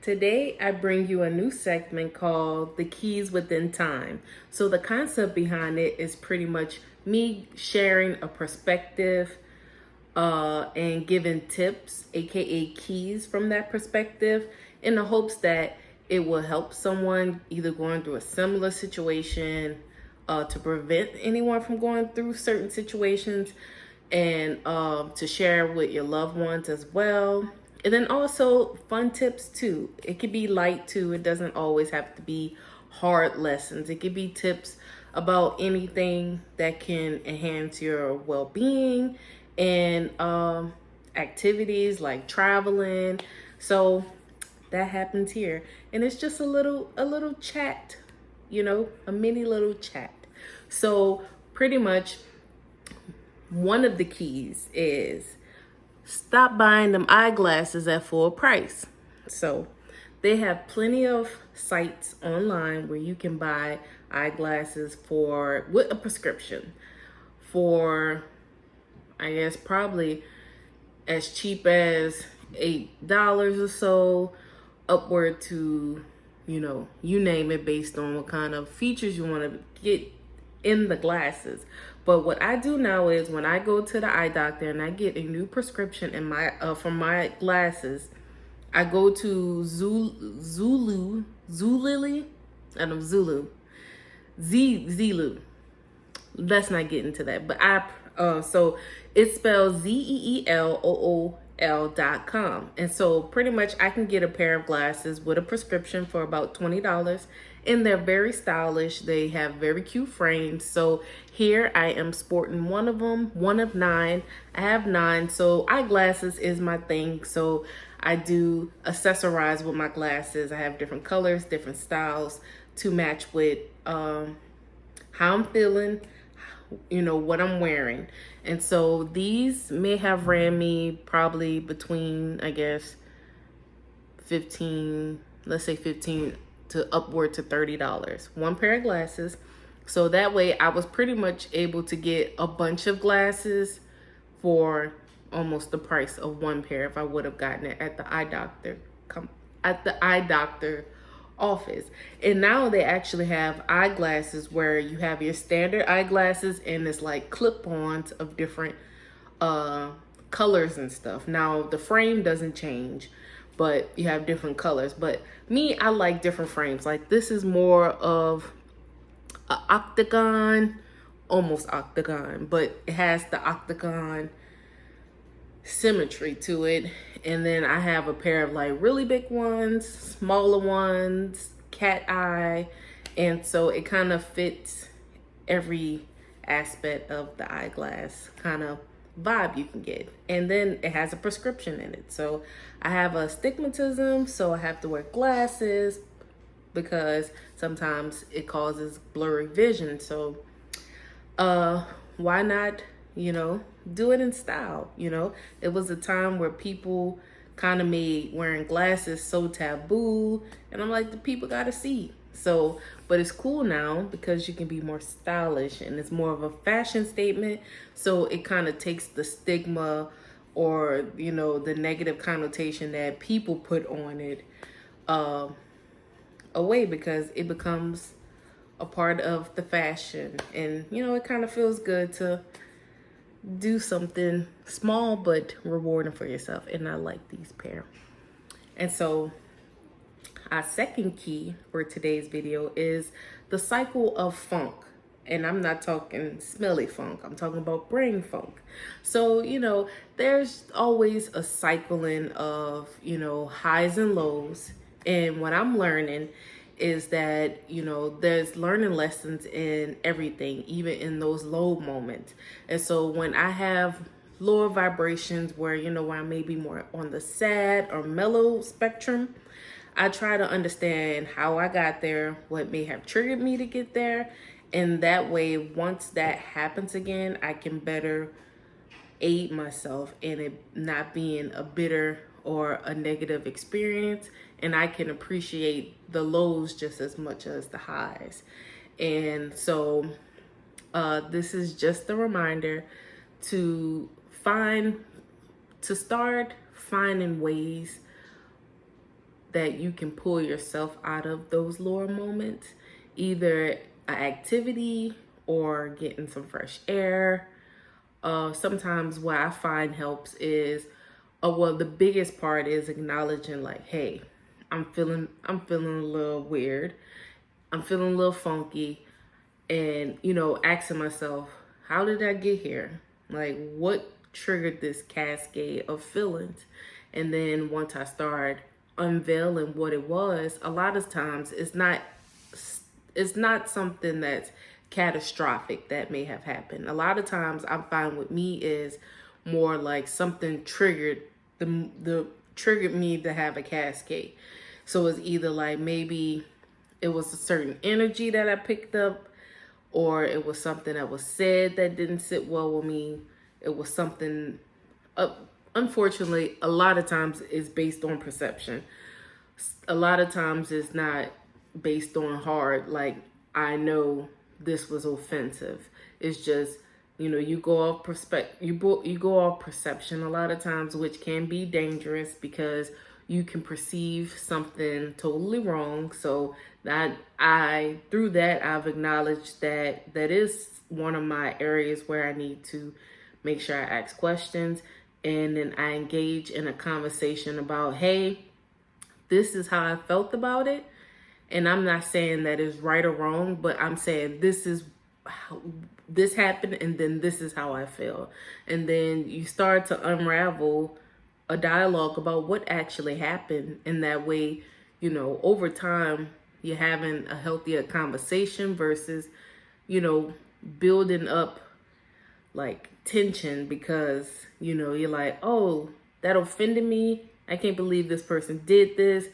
Today, I bring you a new segment called The Keys Within Time. So, the concept behind it is pretty much me sharing a perspective and giving tips, aka keys from that perspective, in the hopes that it will help someone either going through a similar situation to prevent anyone from going through certain situations and to share with your loved ones as well. And then also fun tips too. It could be light too. It doesn't always have to be hard lessons. It could be tips about anything that can enhance your well-being and activities like traveling. So that happens here. And it's just a little chat, a mini little chat. So pretty much one of the keys is stop buying them eyeglasses at full price. So they have plenty of sites online where you can buy eyeglasses with a prescription for, I guess, probably as cheap as $8 or so, upward to, you name it, based on what kind of features you want to get in the glasses. But what I do now is when I go to the eye doctor and I get a new prescription for my glasses, I go to Zulu. Let's not get into that. But so it spells ZEELOOL.com. And so pretty much I can get a pair of glasses with a prescription for about $20. And they're very stylish. They have very cute frames. So here I am sporting one of them, one of 9. I have 9. So eyeglasses is my thing. So I do accessorize with my glasses. I have different colors, different styles to match with how I'm feeling, what I'm wearing. And so these may have ran me probably between, I guess, 15 to upward to $30. One pair of glasses. So that way I was pretty much able to get a bunch of glasses for almost the price of one pair if I would have gotten it at the eye doctor office. And now they actually have eyeglasses where you have your standard eyeglasses and it's like clip-ons of different colors and stuff. Now the frame doesn't change, but you have different colors. But me, I like different frames. Like this is more of an octagon, almost octagon, but it has the octagon symmetry to it. And then I have a pair of like really big ones, smaller ones, cat eye. And so it kind of fits every aspect of the eyeglass kind of vibe you can get. And then it has a prescription in it. So I have astigmatism, so I have to wear glasses because sometimes it causes blurry vision. So why not, do it in style? It was a time where people kind of made wearing glasses so taboo, and I'm like, the people gotta see. So, but it's cool now because you can be more stylish and it's more of a fashion statement. So it kind of takes the stigma or, the negative connotation that people put on it away, because it becomes a part of the fashion. And, it kind of feels good to do something small but rewarding for yourself. And I like these pair. And so our second key for today's video is the cycle of funk. And I'm not talking smelly funk. I'm talking about brain funk. So, there's always a cycling of, highs and lows. And what I'm learning is that, there's learning lessons in everything, even in those low moments. And so when I have lower vibrations where, where I may be more on the sad or mellow spectrum, I try to understand how I got there, what may have triggered me to get there. And that way, once that happens again, I can better aid myself in it not being a bitter or a negative experience. And I can appreciate the lows just as much as the highs. And so this is just a reminder to start finding ways that you can pull yourself out of those lower moments, either an activity or getting some fresh air. Sometimes what I find helps is, well, the biggest part is acknowledging like, hey, I'm feeling a little weird. I'm feeling a little funky. And, asking myself, how did I get here? Like, what triggered this cascade of feelings? And then once I start unveiling what it was, a lot of times it's not something that's catastrophic that may have happened. A lot of times I find with me is more like something triggered the triggered me to have a cascade. So it's either like maybe it was a certain energy that I picked up, or it was something that was said that didn't sit well with me. It was something, unfortunately, a lot of times it's based on perception. A lot of times it's not based on hard, like, I know this was offensive. It's just, you go off you go off perception a lot of times, which can be dangerous because you can perceive something totally wrong. So through that, I've acknowledged that is one of my areas where I need to make sure I ask questions, and then I engage in a conversation about, hey, this is how I felt about it. And I'm not saying that it's right or wrong, but I'm saying this happened, and then this is how I feel. And then you start to unravel a dialogue about what actually happened. And that way, over time, you're having a healthier conversation versus, building up like tension because, you're like, oh, that offended me. I can't believe this person did this.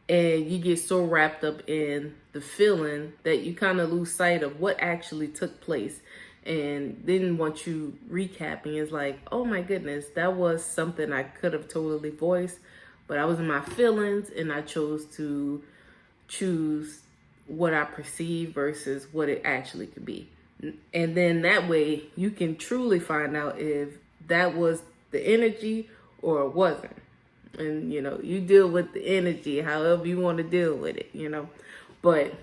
And you get so wrapped up in the feeling that you kind of lose sight of what actually took place. And then once you recapping, it's like, oh my goodness, that was something I could have totally voiced, but I was in my feelings and I chose to choose what I perceive versus what it actually could be. And then that way you can truly find out if that was the energy or it wasn't. And, you deal with the energy however you want to deal with it, But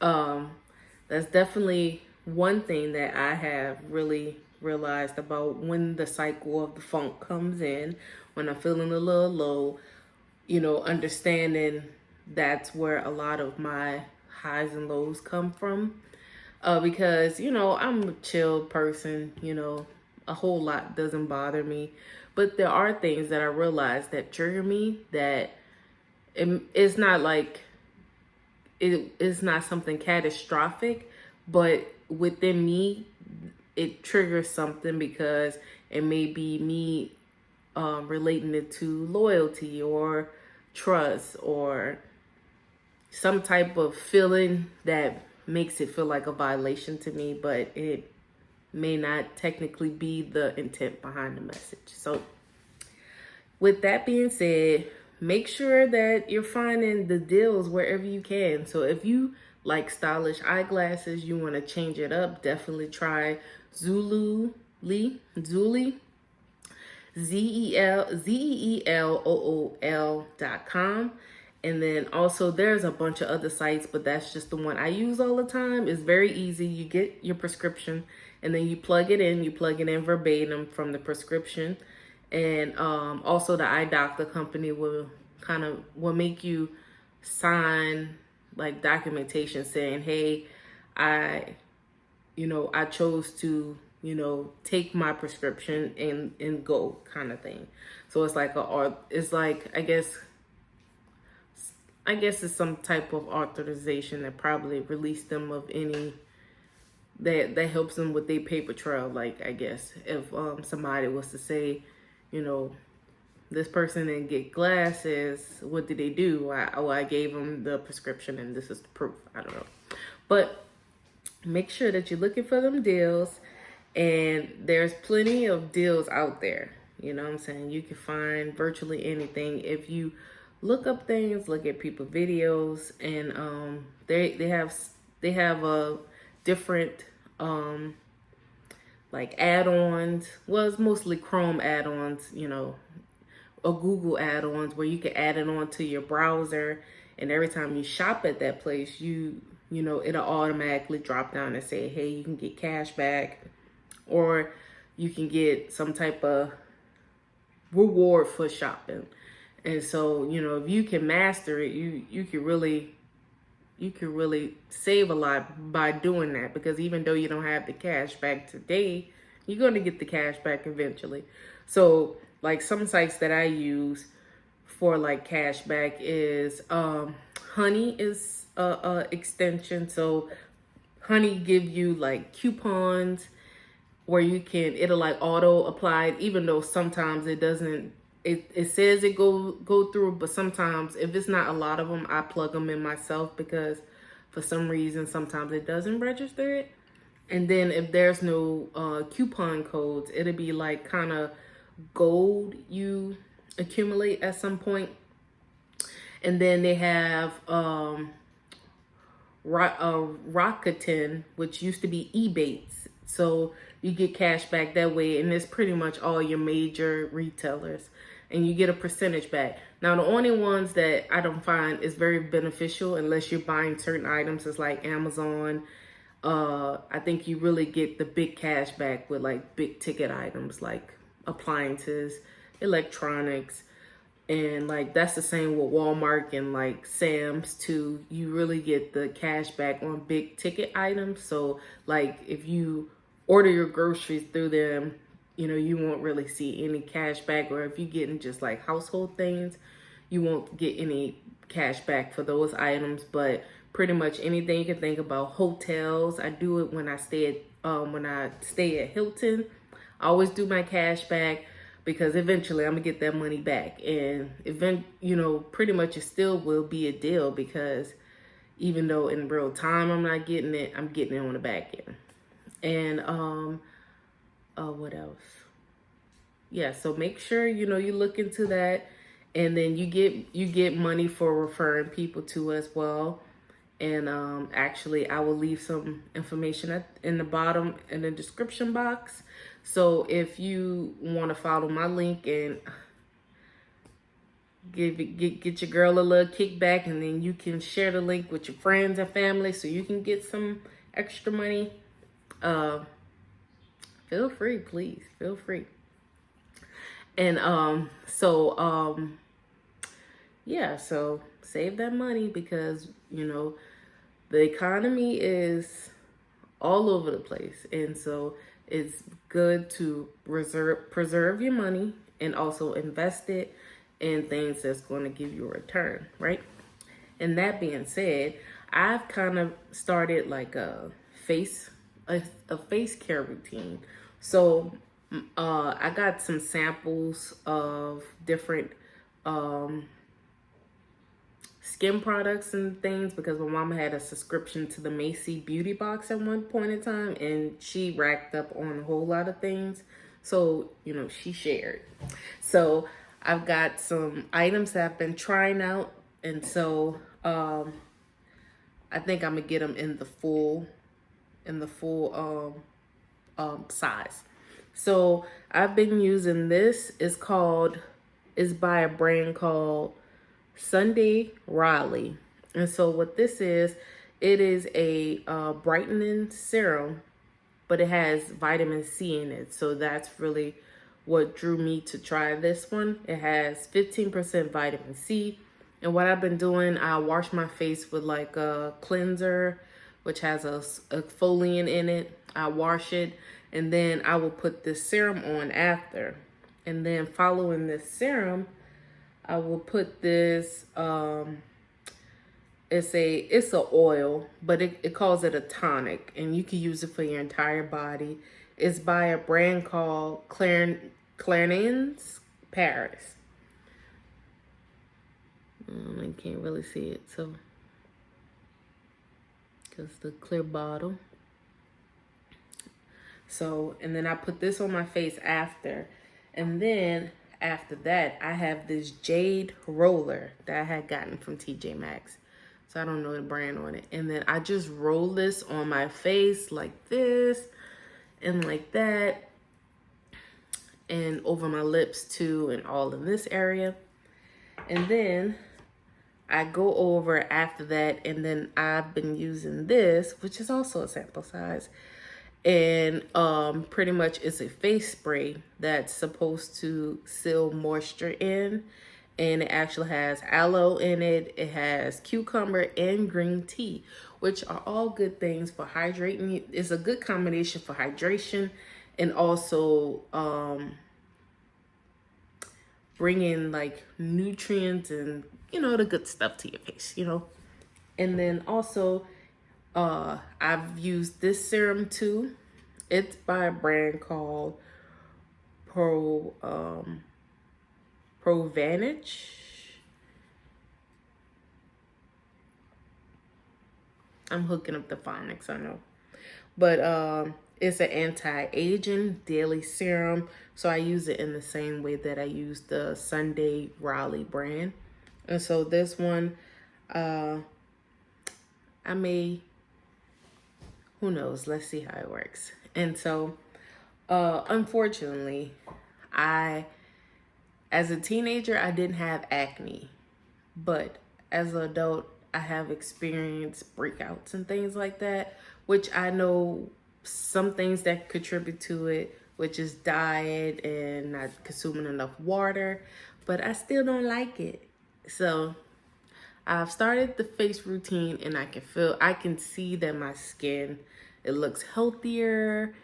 that's definitely one thing that I have really realized about when the cycle of the funk comes in, when I'm feeling a little low, understanding that's where a lot of my highs and lows come from. Because, I'm a chill person, a whole lot doesn't bother me. But there are things that I realize that trigger me that it's not like, it's not something catastrophic, but within me, it triggers something because it may be me relating it to loyalty or trust or some type of feeling that makes it feel like a violation to me, but it may not technically be the intent behind the message. So with that being said, make sure that you're finding the deals wherever you can. So if you like stylish eyeglasses, you want to change it up, definitely try Zulu, ZEELOOL.com. And then also there's a bunch of other sites, but that's just the one I use all the time. It's very easy. You get your prescription and then you plug it in verbatim from the prescription. And also the eye doctor company will make you sign like documentation saying, hey, I chose to, take my prescription and go kind of thing. So it's like I guess it's some type of authorization that probably released them of any that helps them with their paper trail. Like, I guess if somebody was to say, this person didn't get glasses, what did they do? I gave them the prescription and this is the proof. I don't know. But make sure that you're looking for them deals, and there's plenty of deals out there. You know what I'm saying? You can find virtually anything if you look up things, look at people videos, and they have a different like add-ons. Well, it's mostly Chrome add-ons, Google add-ons where you can add it on to your browser, and every time you shop at that place, you know, it'll automatically drop down and say, hey, you can get cash back, or you can get some type of reward for shopping. And so, you know, if you can master it, you can really save a lot by doing that, because even though you don't have the cash back today, you're going to get the cash back eventually. So like some sites that I use for like cash back is Honey is a extension. So Honey give you like coupons where you can, it'll like auto apply, even though sometimes it doesn't, it says it go through, but sometimes if it's not a lot of them, I plug them in myself, because for some reason sometimes it doesn't register it. And then if there's no coupon codes, it'll be like kind of gold you accumulate at some point. And then they have Rakuten, which used to be Ebates. So you get cash back that way, and it's pretty much all your major retailers, and you get a percentage back. Now, the only ones that I don't find is very beneficial unless you're buying certain items is like Amazon. I think you really get the big cash back with like big ticket items like appliances, electronics, and like that's the same with Walmart and like Sam's too. You really get the cash back on big ticket items. So like if you order your groceries through them, you know, you won't really see any cash back. Or if you're getting just like household things, you won't get any cash back for those items. But pretty much anything you can think about. Hotels, I do it when I stay at Hilton. I always do my cash back, because eventually I'm gonna get that money back. And you know, pretty much it still will be a deal, because even though in real time I'm not getting it, I'm getting it on the back end. And what else? Yeah, so make sure, you know, you look into that, and then you get money for referring people to as well. And actually I will leave some information in the bottom in the description box. So if you want to follow my link and get your girl a little kickback, and then you can share the link with your friends and family so you can get some extra money, feel free, please, feel free. And yeah, so save that money, because you know the economy is all over the place, and so it's good to preserve your money and also invest it in things that's going to give you a return, right? And that being said, I've kind of started like a face care routine. So I got some samples of different skin products and things, because my mama had a subscription to the Macy Beauty Box at one point in time, and she racked up on a whole lot of things. So, you know, she shared. So I've got some items that I've been trying out, and so I think I'm gonna get them in the full size. So I've been using this. It's by a brand called Sunday Riley. And so what this is, it is a brightening serum, but it has vitamin C in it. So that's really what drew me to try this one. It has 15% vitamin C. And what I've been doing, I wash my face with like a cleanser, which has a exfoliant in it. I wash it, and then I will put this serum on after. And then following this serum, I will put this, it's a oil, but it calls it a tonic, and you can use it for your entire body. It's by a brand called Clarins, Paris. I can't really see it, so, because the clear bottle. So, and then I put this on my face after. And then after that, I have this Jade roller that I had gotten from TJ Maxx. So I don't know the brand on it. And then I just roll this on my face like this and like that. and over my lips too, and all in this area. And then I go over after that, and then I've been using this, which is also a sample size. And pretty much it's a face spray that's supposed to seal moisture in. And it actually has aloe in it. It has cucumber and green tea, which are all good things for hydrating. It's a good combination for hydration and also bringing like nutrients and, you know, the good stuff to your face, you know. And then also I've used this serum too. It's by a brand called Prevage. I'm hooking up the phonics, I know. But it's an anti-aging daily serum. So I use it in the same way that I use the Sunday Raleigh brand. And so this one, I may, who knows, let's see how it works. And so, unfortunately, as a teenager, I didn't have acne, but as an adult, I have experienced breakouts and things like that, which I know some things that contribute to it, which is diet and not consuming enough water, but I still don't like it. So I've started the face routine, and I can see that my skin, it looks healthier,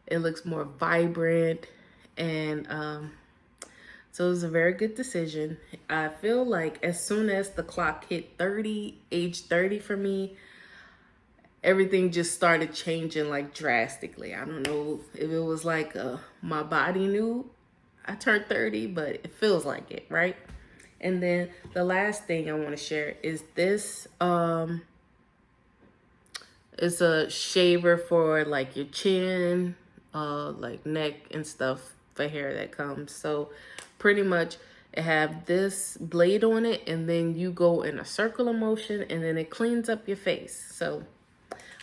it looks more vibrant, and so it was a very good decision. I feel like as soon as the clock hit 30, age 30 for me, everything just started changing like drastically. I don't know if it was like my body knew I turned 30, but it feels like it, right? And then the last thing I want to share is this. It's a shaver for like your chin, like neck and stuff for hair that comes. So pretty much it have this blade on it, and then you go in a circular motion, and then it cleans up your face. So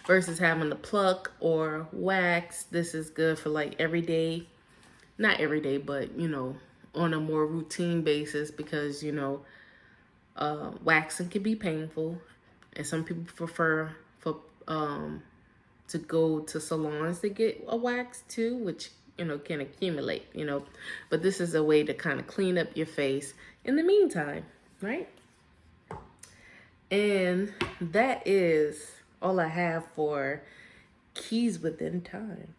versus having to pluck or wax, this is good for like everyday, not every day, but you know, on a more routine basis, because you know, waxing can be painful, and some people prefer to go to salons to get a wax too, which you know can accumulate, you know. But this is a way to kind of clean up your face in the meantime, right? And that is all I have for keys within time.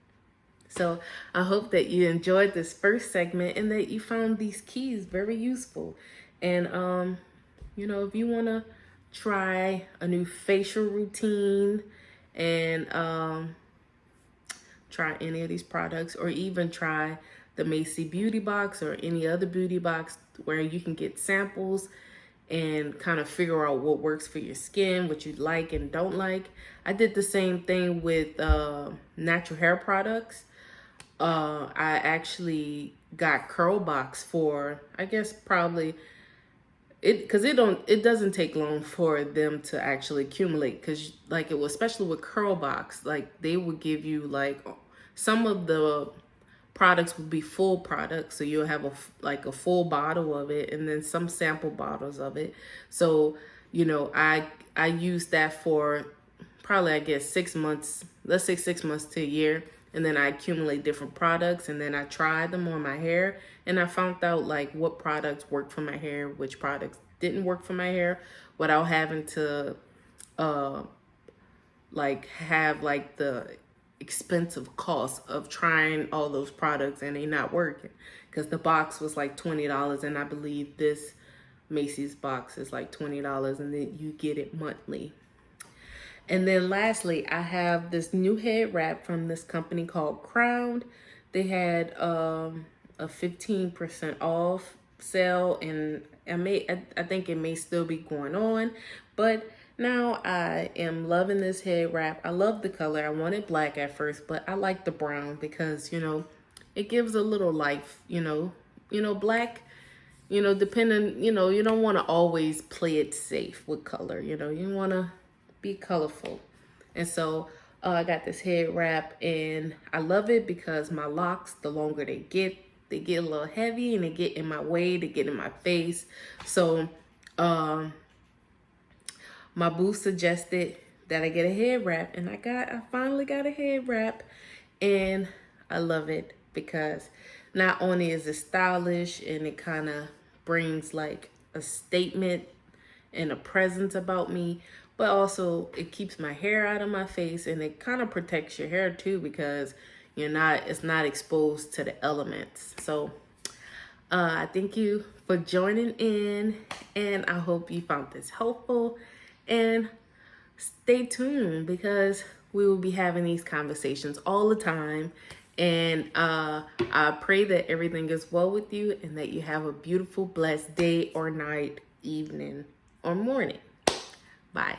So I hope that you enjoyed this first segment and that you found these keys very useful. And you know, if you want to try a new facial routine and try any of these products, or even try the Macy Beauty Box or any other beauty box where you can get samples and kind of figure out what works for your skin, what you like and don't like. I did the same thing with natural hair products. I actually got Curl Box for, I guess probably because it doesn't take long for them to actually accumulate, because like it was, especially with Curl Box, like they would give you like some of the products would be full products, so you'll have a full bottle of it, and then some sample bottles of it. So you know, I used that for probably, I guess, 6 months, let's say 6 months to a year. And then I accumulate different products, and then I tried them on my hair, and I found out like what products worked for my hair, which products didn't work for my hair, without having to like have like the expensive cost of trying all those products and they not working, because the box was like $20, and I believe this Macy's box is like $20, and then you get it monthly. And then lastly, I have this new head wrap from this company called Crown. They had a 15% off sale, and I think it may still be going on, but now I am loving this head wrap. I love the color. I wanted black at first, but I like the brown because, you know, it gives a little life, you know, black, you know, depending, you know, you don't want to always play it safe with color, you know, you want to be colorful. And so I got this head wrap, and I love it because my locks, the longer they get, they get a little heavy and they get in my way, they get in my face. So my boo suggested that I get a head wrap, and I finally got a head wrap, and I love it because not only is it stylish and it kind of brings like a statement and a presence about me, but also it keeps my hair out of my face, and it kind of protects your hair too because it's not exposed to the elements. So I thank you for joining in, and I hope you found this helpful, and stay tuned because we will be having these conversations all the time. And I pray that everything is well with you and that you have a beautiful, blessed day or night, evening or morning. Bye.